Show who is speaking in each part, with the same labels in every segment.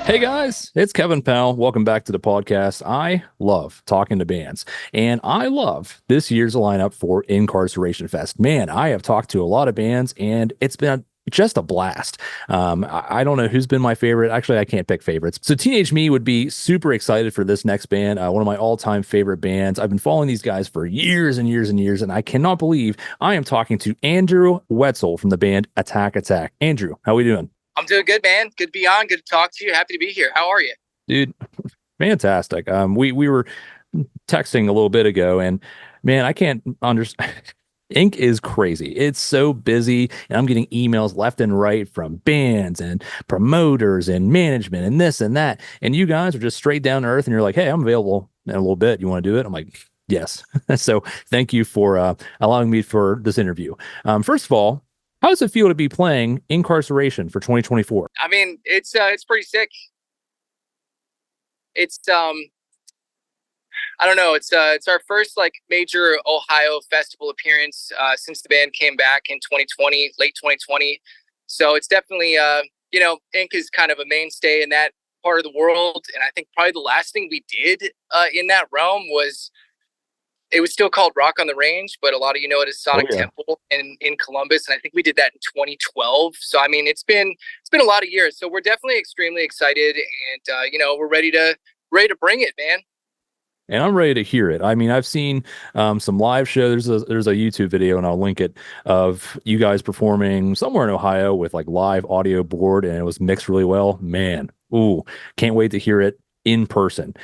Speaker 1: Hey guys, it's Kevin Powell. Welcome back to the podcast. I love talking to bands, and I love this year's lineup for Incarceration Fest. Man, I have talked to a lot of bands, and it's been just a blast. I don't know who's been my favorite. Actually, I can't pick favorites. So Teenage Me would be super excited for this next band, one of my all-time favorite bands. I've been following these guys for years and years and years, and I cannot believe I am talking to Andrew Wetzel from the band Attack Attack. Andrew, how we doing?
Speaker 2: I'm doing good, man. Good to be on. Good to talk to you. Happy to be here. How are you?
Speaker 1: Dude, fantastic. We were texting a little bit ago, and man, I can't understand. Ink is crazy. It's so busy, and I'm getting emails left and right from bands and promoters and management and this and that. And you guys are just straight down to earth, and you're like, "Hey, I'm available in a little bit. You want to do it?" I'm like, "Yes." So thank you for allowing me for this interview. First of all, how does it feel to be playing Incarceration for 2024?
Speaker 2: I mean, it's pretty sick. It's I don't know. It's our first like major Ohio festival appearance since the band came back in 2020, late 2020. So it's definitely Ink is kind of a mainstay in that part of the world, and I think probably the last thing we did in that realm was it was still called Rock on the Range, but a lot of you know it as
Speaker 1: Oh
Speaker 2: Sonic
Speaker 1: yeah.
Speaker 2: Temple in Columbus, and I think we did that in 2012. So I mean, it's been a lot of years. So we're definitely extremely excited, and we're ready to bring it, man.
Speaker 1: And I'm ready to hear it. I mean, I've seen some live shows. There's a YouTube video, and I'll link it, of you guys performing somewhere in Ohio with like live audio board, and it was mixed really well. Man, ooh, can't wait to hear it in person.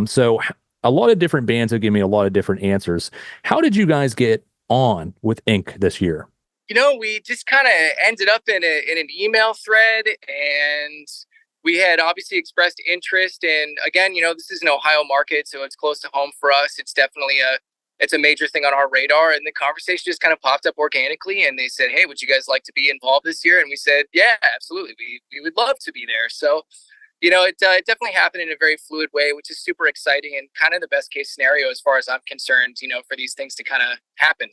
Speaker 1: So a lot of different bands have given me a lot of different answers. How did you guys get on with Ink this year?
Speaker 2: We just kind of ended up in an email thread, and we had obviously expressed interest. And again, this is an Ohio market, so it's close to home for us. It's a major thing on our radar. And the conversation just kind of popped up organically, and they said, "Hey, would you guys like to be involved this year?" And we said, "Yeah, absolutely. We would love to be there." So it definitely happened in a very fluid way, which is super exciting and kind of the best case scenario as far as I'm concerned, for these things to kind of happen.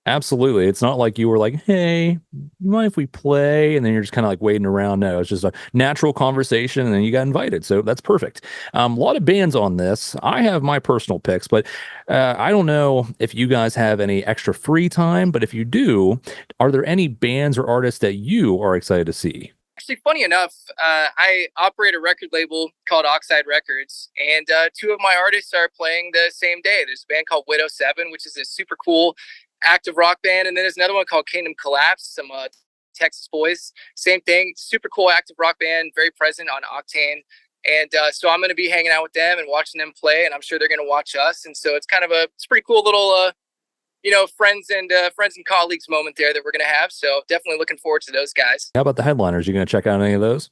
Speaker 1: Absolutely. It's not like you were like, "Hey, you mind if we play?" And then you're just kind of like waiting around. No, it's just a natural conversation, and then you got invited. So that's perfect. A lot of bands on this. I have my personal picks, but I don't know if you guys have any extra free time. But if you do, are there any bands or artists that you are excited to see?
Speaker 2: Actually, funny enough, I operate a record label called Oxide Records, and two of my artists are playing the same day. There's a band called Widow 7, which is a super cool active rock band, and then there's another one called Kingdom Collapse, some Texas boys. Same thing, super cool active rock band, very present on Octane. And so I'm going to be hanging out with them and watching them play, and I'm sure they're going to watch us. And so it's it's a pretty cool little friends and colleagues moment there that we're going to have. So definitely looking forward to those guys.
Speaker 1: How about the headliners? You going to check out any of those?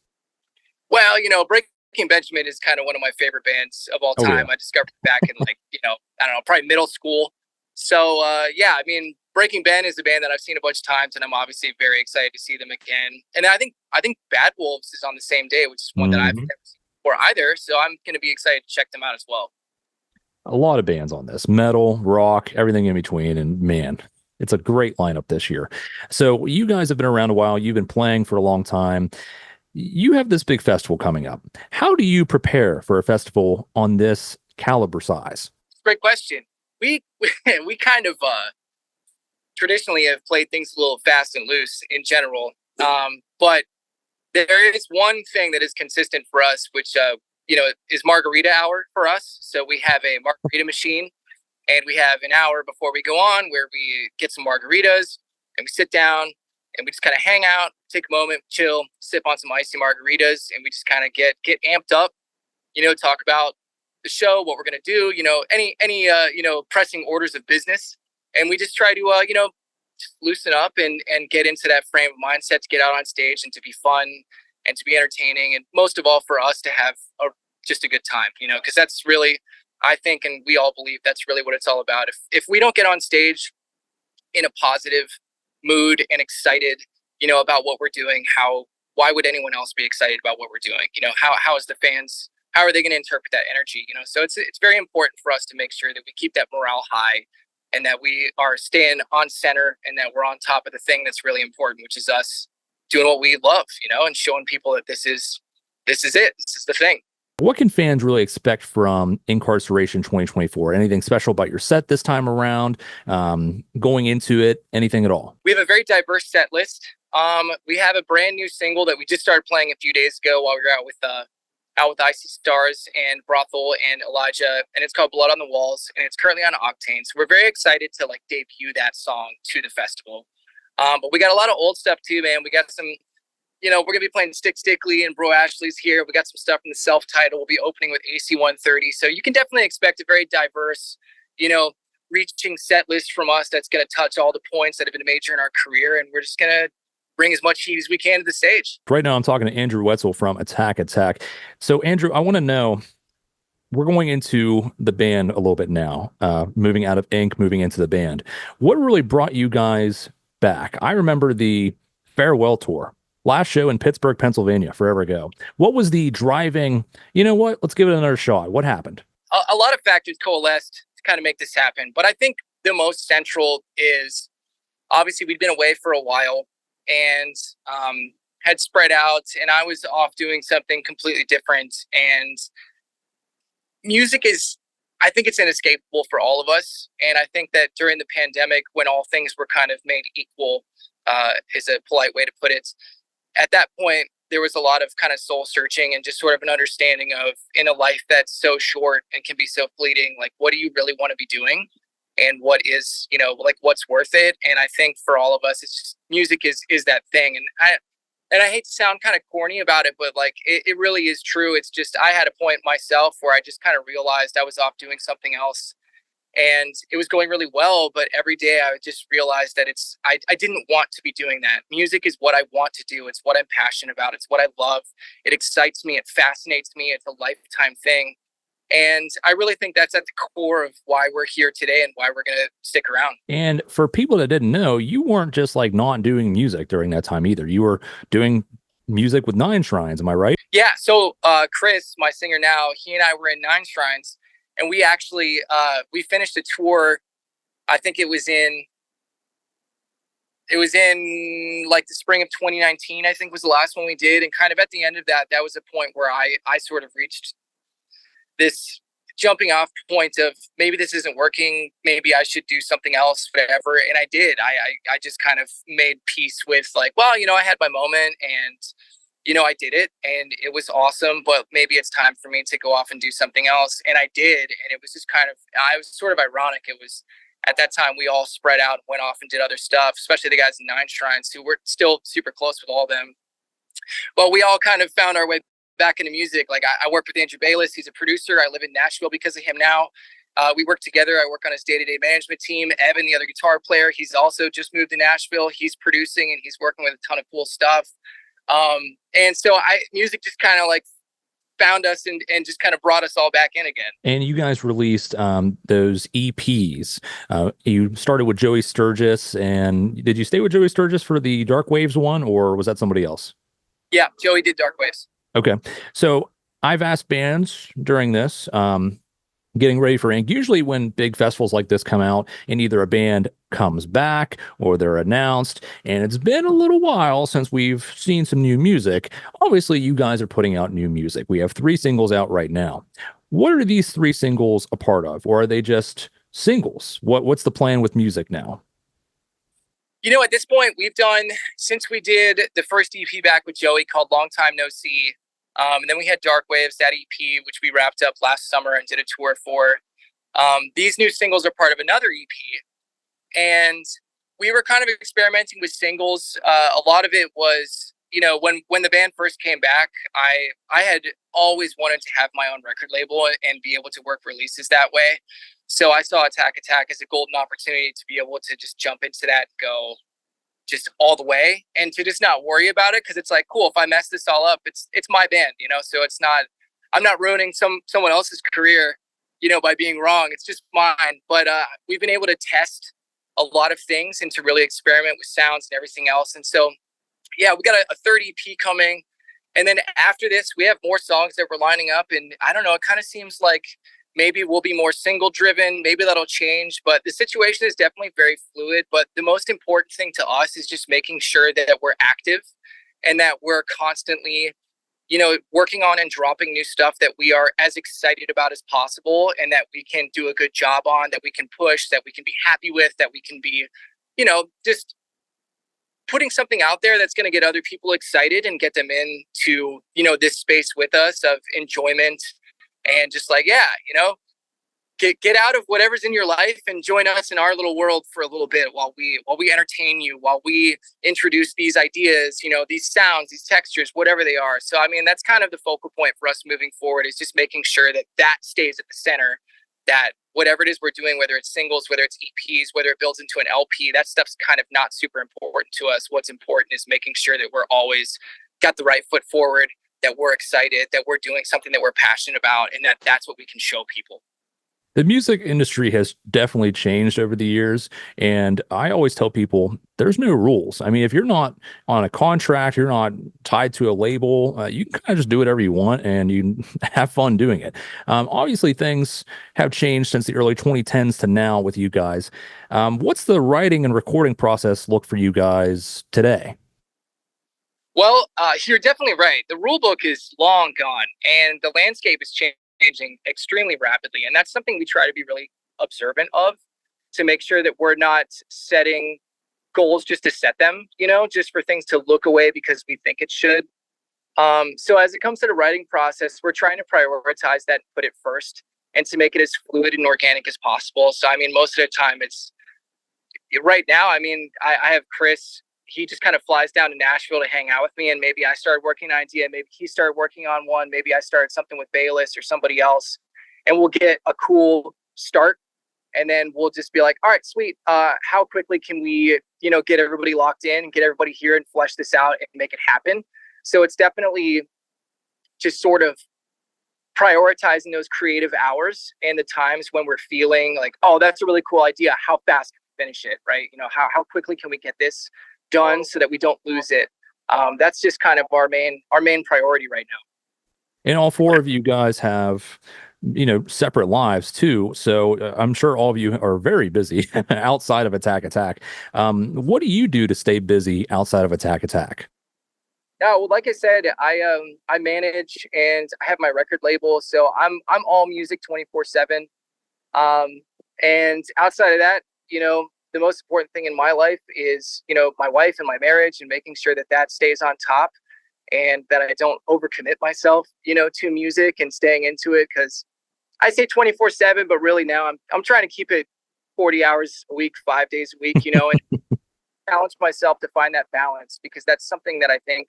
Speaker 2: Well, Breaking Benjamin is kind of one of my favorite bands of all
Speaker 1: Oh yeah.
Speaker 2: time. I discovered it back in I don't know, probably middle school. So yeah, I mean, Breaking Ben is a band that I've seen a bunch of times, and I'm obviously very excited to see them again. And I think Bad Wolves is on the same day, which is one that I've
Speaker 1: Mhm.
Speaker 2: never seen before either. So I'm going to be excited to check them out as well.
Speaker 1: A lot of bands on this, metal, rock, everything in between. And man, it's a great lineup this year. So you guys have been around a while. You've been playing for a long time. You have this big festival coming up. How do you prepare for a festival on this caliber size?
Speaker 2: Great question. We kind of traditionally have played things a little fast and loose in general, but there is one thing that is consistent for us, which is margarita hour for us. So we have a margarita machine, and we have an hour before we go on where we get some margaritas and we sit down and we just kind of hang out, take a moment, chill, sip on some icy margaritas, and we just kind of get amped up. Talk about the show, what we're gonna do. Any pressing orders of business, and we just try to just loosen up and get into that frame of mindset to get out on stage and to be fun and to be entertaining, and most of all for us to have just a good time. Because that's really, I think, and we all believe that's really what it's all about. If we don't get on stage in a positive mood and excited, about what we're doing, why would anyone else be excited about what we're doing? How is the fans? How are they going to interpret that energy? So it's very important for us to make sure that we keep that morale high, and that we are staying on center, and that we're on top of the thing that's really important, which is us doing what we love, and showing people that this is this is it. This is the thing.
Speaker 1: What can fans really expect from Inkcarceration 2024? Anything special about your set this time around? Going into it, anything at all?
Speaker 2: We have a very diverse set list. We have a brand new single that we just started playing a few days ago while we were out with Icy Stars and Brothel and Elijah, and it's called Blood on the Walls, and it's currently on Octane. So we're very excited to like debut that song to the festival. But we got a lot of old stuff too, man. We got some, we're gonna be playing Stick Stickly and Bro Ashley's here. We got some stuff from the self-title. We'll be opening with AC 130. So you can definitely expect a very diverse, reaching set list from us that's gonna touch all the points that have been major in our career, and we're just gonna bring as much heat as we can to the stage.
Speaker 1: Right now, I'm talking to Andrew Wetzel from Attack. So, Andrew, I want to know, we're going into the band a little bit now, moving out of Ink, moving into the band. What really brought you guys back? I remember the farewell tour, last show in Pittsburgh, Pennsylvania, forever ago. What was the driving, let's give it another shot? What happened?
Speaker 2: A lot of factors coalesced to kind of make this happen. But I think the most central is, obviously, we'd been away for a while and had spread out, and I was off doing something completely different. And music I think it's inescapable for all of us. And I think that during the pandemic, when all things were kind of made equal, is a polite way to put it, at that point, there was a lot of kind of soul searching and just sort of an understanding of, in a life that's so short and can be so fleeting, like, what do you really want to be doing? And what is, what's worth it? And I think for all of us, it's just, music is that thing. And I hate to sound kind of corny about it, but like, it really is true. It's just, I had a point myself where I just kind of realized I was off doing something else, and it was going really well. But every day I just realized that I didn't want to be doing that. Music is what I want to do. It's what I'm passionate about. It's what I love. It excites me. It fascinates me. It's a lifetime thing. And I really think that's at the core of why we're here today and why we're going to stick around.
Speaker 1: And for people that didn't know, you weren't just like not doing music during that time either. You were doing music with Nine Shrines. Am I right?
Speaker 2: Yeah. So Chris, my singer now, he and I were in Nine Shrines, and we actually, we finished a tour. I think it was in like the spring of 2019, I think was the last one we did. And kind of at the end of that was a point where I sort of reached this jumping off point of, maybe this isn't working, maybe I should do something else, whatever. And I did. I just kind of made peace with like, well, I had my moment, and I did it, and it was awesome, but maybe it's time for me to go off and do something else. And I did. And it was just I was sort of ironic. It was at that time we all spread out and went off and did other stuff, especially the guys in Nine Shrines, who were still super close with all of them. But we all kind of found our way back into music. Like I work with Andrew Bayless. He's a producer. I live in Nashville because of him now. We work together. I work on his day-to-day management team. Evan, the other guitar player, he's also just moved to Nashville. He's producing and he's working with a ton of cool stuff. And so music just kind of like found us and just kind of brought us all back in again.
Speaker 1: And you guys released those EPs. You started with Joey Sturgis, and did you stay with Joey Sturgis for the Dark Waves one, or was that somebody else?
Speaker 2: Yeah, Joey did Dark Waves.
Speaker 1: Okay. So I've asked bands during this, getting ready for Ink. Usually when big festivals like this come out and either a band comes back or they're announced, and it's been a little while since we've seen some new music. Obviously, you guys are putting out new music. We have 3 singles out right now. What are these 3 singles a part of, or are they just singles? What's the plan with music now?
Speaker 2: At this point, we've done, since we did the first EP back with Joey called Long Time No See, and then we had Dark Waves, that EP, which we wrapped up last summer and did a tour for. These new singles are part of another EP. And we were kind of experimenting with singles. A lot of it was, when the band first came back, I had always wanted to have my own record label and be able to work releases that way. So I saw Attack as a golden opportunity to be able to just jump into that and go just all the way, and to just not worry about it. Cause it's like, cool, if I mess this all up, it's my band, so I'm not ruining someone else's career, by being wrong. It's just mine. But we've been able to test a lot of things and to really experiment with sounds and everything else. And so, yeah, we got a third EP coming. And then after this, we have more songs that we're lining up. And I don't know, it kind of seems like maybe we'll be more single driven. Maybe that'll change, but the situation is definitely very fluid. But the most important thing to us is just making sure that we're active and that we're constantly, working on and dropping new stuff that we are as excited about as possible, and that we can do a good job on, that we can push, that we can be happy with, that we can be, just putting something out there that's going to get other people excited and get them into, this space with us of enjoyment, and just like, get out of whatever's in your life and join us in our little world for a little bit while we entertain you, while we introduce these ideas, these sounds, these textures, whatever they are. So, I mean, that's kind of the focal point for us moving forward, is just making sure that that stays at the center, that whatever it is we're doing, whether it's singles, whether it's EPs, whether it builds into an LP, that stuff's kind of not super important to us. What's important is making sure that we're always got the right foot forward, that we're excited, that we're doing something that we're passionate about, and that's what we can show people.
Speaker 1: The music industry has definitely changed over the years, and I always tell people there's no rules. I mean, if you're not on a contract, you're not tied to a label, you can kind of just do whatever you want and you have fun doing it. Obviously, things have changed since the early 2010s to now with you guys. What's the writing and recording process look for you guys today?
Speaker 2: Well, you're definitely right. The rule book is long gone, and the landscape is changing extremely rapidly, and that's something we try to be really observant of, to make sure that we're not setting goals just to set them, just for things to look away because we think it should. So as it comes to the writing process, we're trying to prioritize that and put it first, and to make it as fluid and organic as possible. So I mean, most of the time it's right now, I mean, I have Chris. He just kind of flies down to Nashville to hang out with me, and maybe I started working an idea, maybe he started working on one, maybe I started something with Bayless or somebody else, and we'll get a cool start, and then we'll just be like, all right, sweet, how quickly can we get everybody locked in and get everybody here and flesh this out and make it happen. So it's definitely just sort of prioritizing those creative hours and the times when we're feeling like, oh, that's a really cool idea, how fast can we finish it, right? How quickly can we get this done so that we don't lose it. That's just kind of our main priority right now.
Speaker 1: And all four of you guys have, separate lives too. So I'm sure all of you are very busy outside of Attack Attack. What do you do to stay busy outside of Attack Attack?
Speaker 2: Yeah, well, like I said, I manage and I have my record label, so I'm all music 24/7. And outside of that, the most important thing in my life is, my wife and my marriage, and making sure that stays on top, and that I don't overcommit myself, to music and staying into it. Cause I say 24/7, but really now I'm trying to keep it 40 hours a week, 5 days a week, and challenge myself to find that balance, because that's something that I think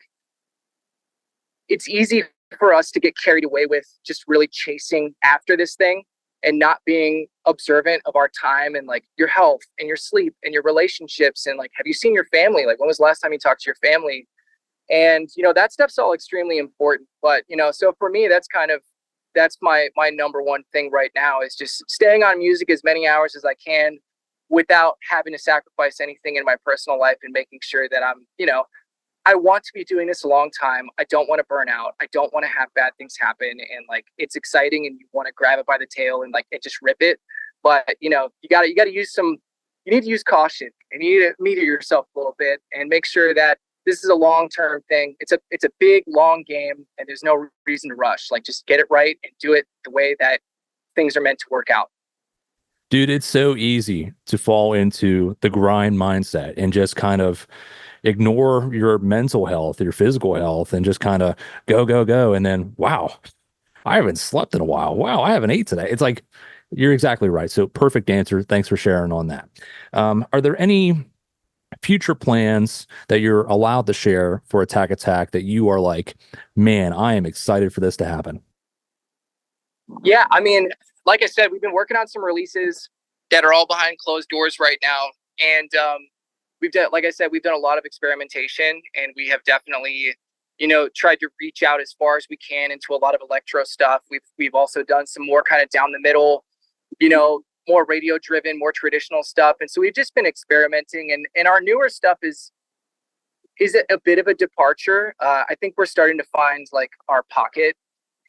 Speaker 2: it's easy for us to get carried away with, just really chasing after this thing, and not being observant of our time and like your health and your sleep and your relationships. And like, have you seen your family? Like, when was the last time you talked to your family? And, that stuff's all extremely important. But, so for me, that's my number one thing right now, is just staying on music as many hours as I can without having to sacrifice anything in my personal life, and making sure that I'm, I want to be doing this a long time. I don't want to burn out. I don't want to have bad things happen. And like, it's exciting and you want to grab it by the tail and like, and just rip it. But you gotta use you need to use caution, and you need to meter yourself a little bit and make sure that this is a long-term thing. It's a big, long game, and there's no reason to rush. Like, just get it right and do it the way that things are meant to work out.
Speaker 1: Dude, it's so easy to fall into the grind mindset and just kind of ignore your mental health, your physical health, and just kind of go. And then, wow, I haven't slept in a while. Wow, I haven't ate today. It's like, you're exactly right. So perfect answer. Thanks for sharing on that. Are there any future plans that you're allowed to share for Attack Attack that you are like, man, I am excited for this to happen?
Speaker 2: Yeah, I mean, like I said, we've been working on some releases that are all behind closed doors right now. And we've done a lot of experimentation, and we have definitely, tried to reach out as far as we can into a lot of electro stuff. We've also done some more kind of down the middle, more radio driven, more traditional stuff. And so we've just been experimenting, and our newer stuff is a bit of a departure. I think we're starting to find like our pocket.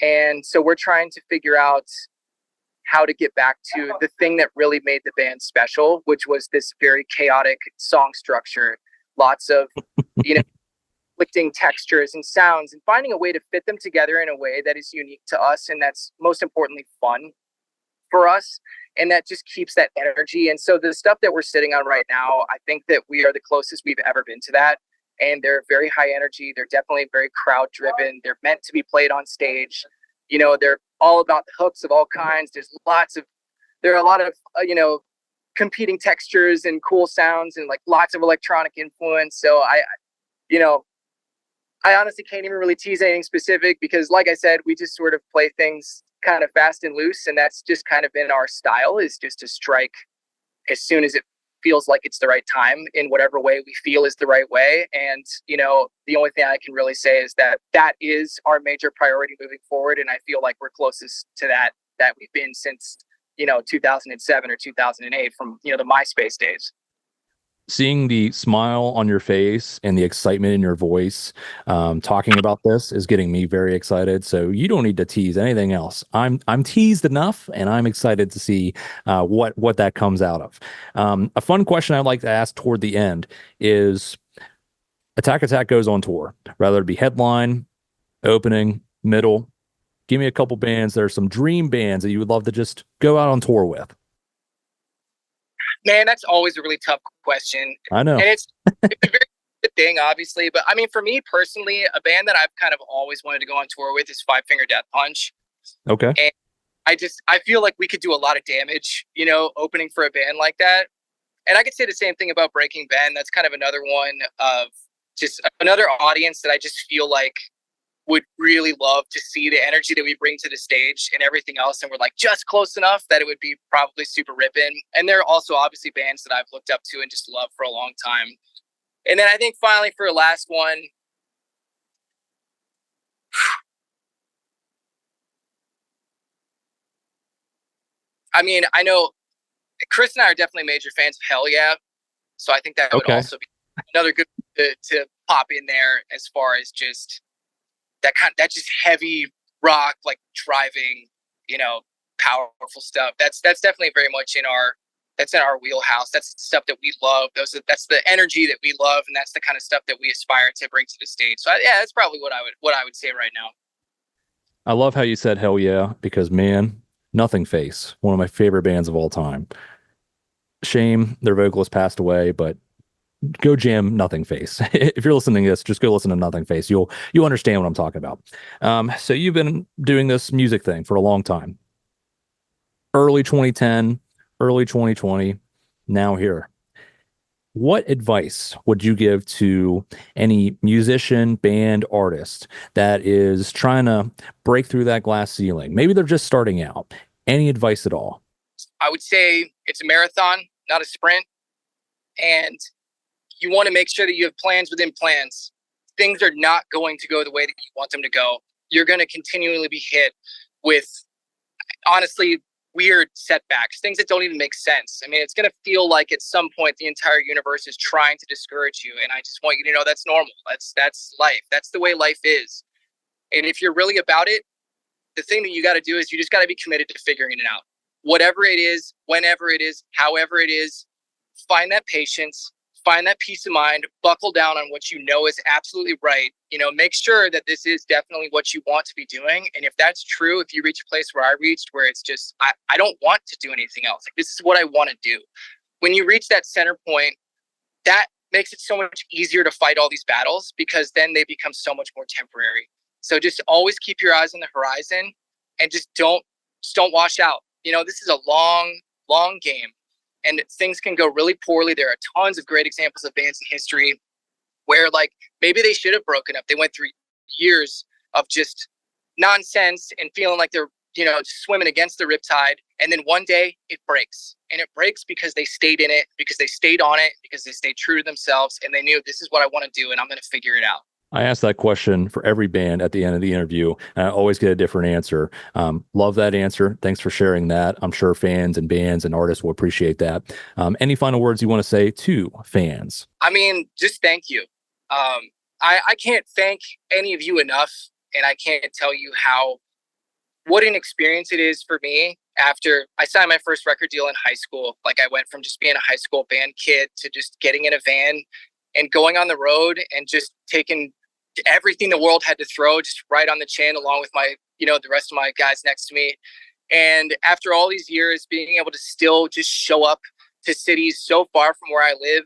Speaker 2: And so we're trying to figure out how to get back to the thing that really made the band special, which was this very chaotic song structure. Lots of, conflicting textures and sounds, and finding a way to fit them together in a way that is unique to us, and that's most importantly fun for us, and that just keeps that energy. And so the stuff that we're sitting on right now, I think that we are the closest we've ever been to that. And they're very high energy. They're definitely very crowd driven. They're meant to be played on stage. They're all about the hooks of all kinds. There are a lot of competing textures and cool sounds, and like lots of electronic influence. So I honestly can't even really tease anything specific, because like I said, we just sort of play things kind of fast and loose, and that's just kind of been our style, is just to strike as soon as it feels like it's the right time, in whatever way we feel is the right way. And the only thing I can really say is that is our major priority moving forward, and I feel like we're closest to that we've been since 2007 or 2008, from the MySpace days.
Speaker 1: Seeing the smile on your face and the excitement in your voice, talking about this is getting me very excited. So you don't need to tease anything else. I'm teased enough, and I'm excited to see what that comes out of. A fun question I'd like to ask toward the end is: Attack Attack goes on tour, whether it be headline, opening, middle. Give me a couple bands. There are some dream bands that you would love to just go out on tour with.
Speaker 2: Man, that's always a really tough question.
Speaker 1: I know.
Speaker 2: And it's a very good thing, obviously. But I mean, for me personally, a band that I've kind of always wanted to go on tour with is Five Finger Death Punch.
Speaker 1: Okay.
Speaker 2: And I feel like we could do a lot of damage, opening for a band like that. And I could say the same thing about Breaking Ben. That's kind of another one of just another audience that I just feel like would really love to see the energy that we bring to the stage and everything else. And we're like just close enough that it would be probably super ripping. And there are also obviously bands that I've looked up to and just loved for a long time. And then I think finally for the last one, I mean, I know Chris and I are definitely major fans of Hell Yeah. So I think that would also be another good to pop in there, as far as just that just heavy rock, like driving, powerful stuff. That's definitely very much in our wheelhouse. That's the stuff that we love. That's the energy that we love, and that's the kind of stuff that we aspire to bring to the stage. So yeah, that's probably what I would say right now.
Speaker 1: I love how you said Hell Yeah, because man, Nothing Face, one of my favorite bands of all time. Shame their vocalist passed away, but go jam Nothing Face. If you're listening to this, just go listen to Nothing Face. You'll understand what I'm talking about. So you've been doing this music thing for a long time. Early 2010, early 2020, now here. What advice would you give to any musician, band, artist that is trying to break through that glass ceiling? Maybe they're just starting out. Any advice at all?
Speaker 2: I would say it's a marathon, not a sprint. And you want to make sure that you have plans within plans. Things are not going to go the way that you want them to go. You're going to continually be hit with, honestly, weird setbacks, things that don't even make sense. I mean, it's going to feel like at some point the entire universe is trying to discourage you. And I just want you to know that's normal. That's life. That's the way life is. And if you're really about it, the thing that you got to do is you just got to be committed to figuring it out. Whatever it is, whenever it is, however it is, find that patience. Find that peace of mind, buckle down on what you know is absolutely right. Make sure that this is definitely what you want to be doing. And if that's true, if you reach a place where I reached, where it's just, I don't want to do anything else. Like, this is what I want to do. When you reach that center point, that makes it so much easier to fight all these battles, because then they become so much more temporary. So just always keep your eyes on the horizon, and just don't wash out. This is a long, long game. And things can go really poorly. There are tons of great examples of bands in history where, like, maybe they should have broken up. They went through years of just nonsense and feeling like they're, swimming against the riptide. And then one day it breaks. And it breaks because they stayed in it, because they stayed on it, because they stayed true to themselves. And they knew, this is what I want to do, and I'm going to figure it out.
Speaker 1: I ask that question for every band at the end of the interview, and I always get a different answer. Love that answer. Thanks for sharing that. I'm sure fans and bands and artists will appreciate that. Any final words you want to say to fans? I
Speaker 2: mean, just thank you. I can't thank any of you enough, and I can't tell you what an experience it is for me. After I signed my first record deal in high school, like, I went from just being a high school band kid to just getting in a van and going on the road and just taking everything the world had to throw just right on the chin, along with my, the rest of my guys next to me. And after all these years, being able to still just show up to cities so far from where I live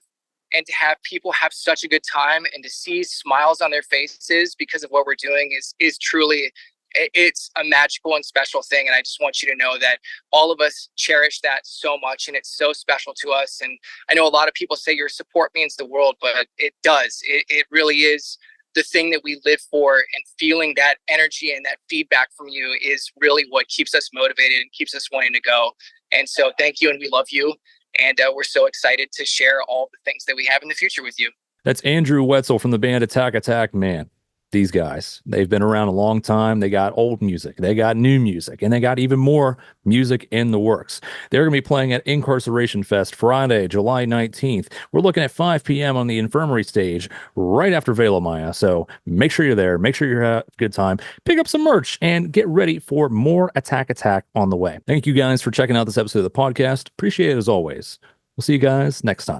Speaker 2: and to have people have such a good time and to see smiles on their faces because of what we're doing is truly, it's a magical and special thing. And I just want you to know that all of us cherish that so much, and it's so special to us. And I know a lot of people say your support means the world, but it does. It really is the thing that we live for, and feeling that energy and that feedback from you is really what keeps us motivated and keeps us wanting to go. And so thank you, and we love you. And we're so excited to share all the things that we have in the future with you.
Speaker 1: That's Andrew Wetzel from the band Attack Attack. Man, these guys, they've been around a long time. They got old music, they got new music, and they got even more music in the works. They're going to be playing at Inkcarceration Fest Friday, July 19th. We're looking at 5 p.m. on the Infirmary stage right after Vela Maya. So make sure you're there. Make sure you're having a good time. Pick up some merch and get ready for more Attack Attack on the way. Thank you guys for checking out this episode of the podcast. Appreciate it as always. We'll see you guys next time.